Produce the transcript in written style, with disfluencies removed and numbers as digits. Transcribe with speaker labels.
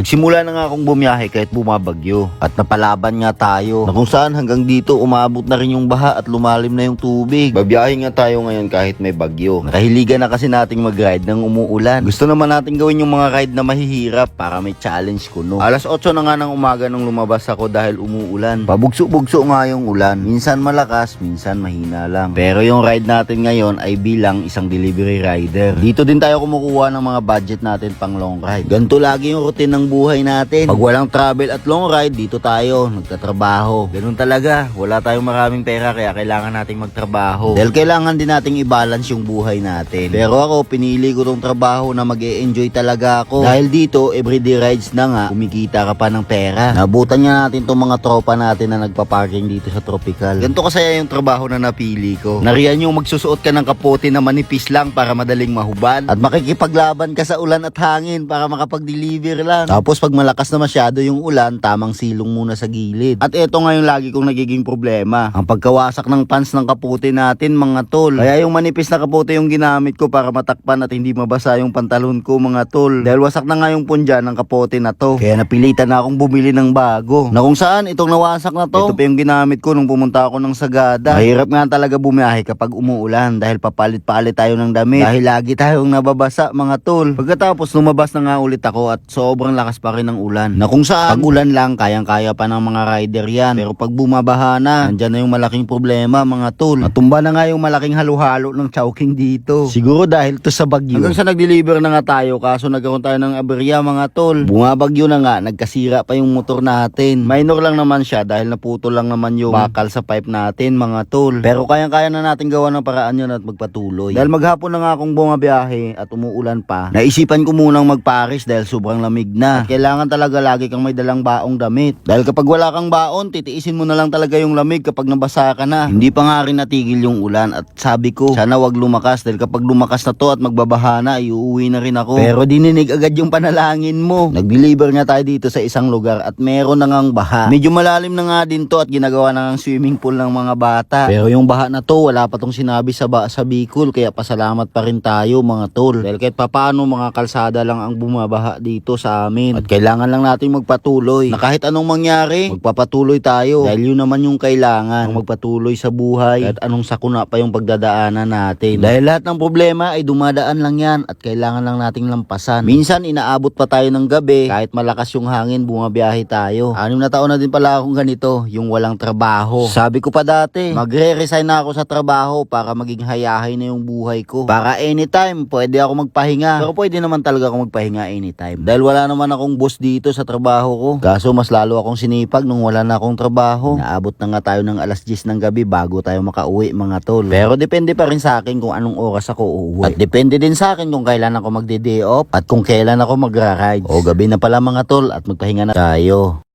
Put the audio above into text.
Speaker 1: Nagsimula na nga akong bumiyahe kahit bumabagyo. At napalaban nga tayo. Na kung saan hanggang dito umabot na rin yung baha at lumalim na yung tubig. Babiyahe nga tayo ngayon kahit may bagyo. Nakahiligan na kasi nating mag-ride ng umuulan. Gusto naman natin gawin yung mga ride na mahihirap para may challenge kuno. Alas 8 na nga ng umaga nung lumabas ako dahil umuulan. Pabugso-bugso nga yung ulan. Minsan malakas, minsan mahina lang. Pero yung ride natin ngayon ay bilang isang delivery rider. Dito din tayo kumukuha ng mga budget natin pang long ride. Ganito lagi yung routine ng buhay natin. Pag walang travel at long ride, dito tayo nagtatrabaho. Ganun talaga. Wala tayong maraming pera kaya kailangan nating magtrabaho. Dahil kailangan din nating i-balance yung buhay natin. Pero ako, pinili ko tong trabaho na mag-e-enjoy talaga ako. Dahil dito, everyday rides na nga, kumikita ka pa ng pera. Nabutan nga natin tong mga tropa natin na nagpa-parking dito sa Tropical. Ganito kasaya yung trabaho na napili ko. Nariyan yung magsusuot ka ng kapote na manipis lang para madaling mahubad. At makikipaglaban ka sa ulan at hangin para makapag-deliver lang. Tapos pag malakas na masyado yung ulan, tamang silong muna sa gilid. At eto nga yung lagi kong nagiging problema. Ang pagkawasak ng pants ng kapote natin mga tol. Kaya yung manipis na kapote yung ginamit ko para matakpan at hindi mabasa yung pantalon ko mga tol. Dahil wasak na nga yung punja ng kapote na to. Kaya napilitan na akong bumili ng bago. Na kung saan itong nawasak na to, ito pa yung ginamit ko nung pumunta ako ng Sagada. Mahirap nga talaga bumiyahe kapag umuulan dahil papalit-palit tayo ng damit. Dahil lagi tayong nababasa mga tol. Pagkatapos lumabas na nga ulit ako at sobrang lakas pa rin ng ulan. Na kung saan, pag ulan lang, kayang-kaya pa ng mga rider yan. Pero pag bumabaha na, nandyan na yung malaking problema mga tol. Natumba na nga yung malaking halo-halo ng Chowking dito. Siguro dahil to sa bagyo. Hanggang sa nag-deliver na nga tayo, kaso nagkaroon tayo ng aberya mga tol. Bumabagyo na nga, nagkasira pa yung motor natin. Minor lang naman siya dahil naputol lang naman yung bakal sa pipe natin mga tol. Pero kayang-kaya na natin gawa ng paraan yun at magpatuloy. Dahil maghapon na nga akong bumabiyahe at umuulan pa, naisipan ko munang magparis dahil sobrang lamig na. At kailangan talaga lagi kang may dalang baong damit. Dahil kapag wala kang baon, titiisin mo na lang talaga yung lamig kapag nabasa ka na. Hindi pa nga rin natigil yung ulan at sabi ko, sana wag lumakas dahil kapag lumakas na to at magbabaha na, ay uuwi na rin ako. Pero dininig agad yung panalangin mo. Nag-deliver nga tayo dito sa isang lugar at meron na ngang baha. Medyo malalim na nga din to at ginagawa na ngang swimming pool ng mga bata. Pero yung baha na to, wala pa tong sinabi sa Bicol kaya pasalamat pa rin tayo mga tol. Dahil kahit papano mga kalsada lang ang bumabaha dito sa amin. At kailangan lang natin magpatuloy. Na kahit anong mangyari, magpapatuloy tayo. Dahil yun naman yung kailangan. Ang magpatuloy sa buhay. Kahit anong sakuna pa yung pagdadaanan natin. Dahil lahat ng problema ay dumadaan lang yan. At kailangan lang nating lampasan. Minsan inaabot pa tayo ng gabi. Kahit malakas yung hangin, bumabiyahe tayo. 6 na taon na din pala akong ganito. Yung walang trabaho. Sabi ko pa dati, magre-resign na ako sa trabaho para maging hayahay na yung buhay ko. Para anytime, pwede ako magpahinga. Pero pwede naman talaga ako magpahinga anytime. Dahil wala naman akong boss dito sa trabaho ko. Kaso mas lalo akong sinipag nung wala na akong trabaho. Naabot na nga tayo ng alas 10 ng gabi bago tayo makauwi mga tol. Pero depende pa rin sa akin kung anong oras ako uuwi. At depende din sa akin kung kailan ako magde-day off at kung kailan ako magra-ride. O gabi na pala mga tol at magpahinga na tayo.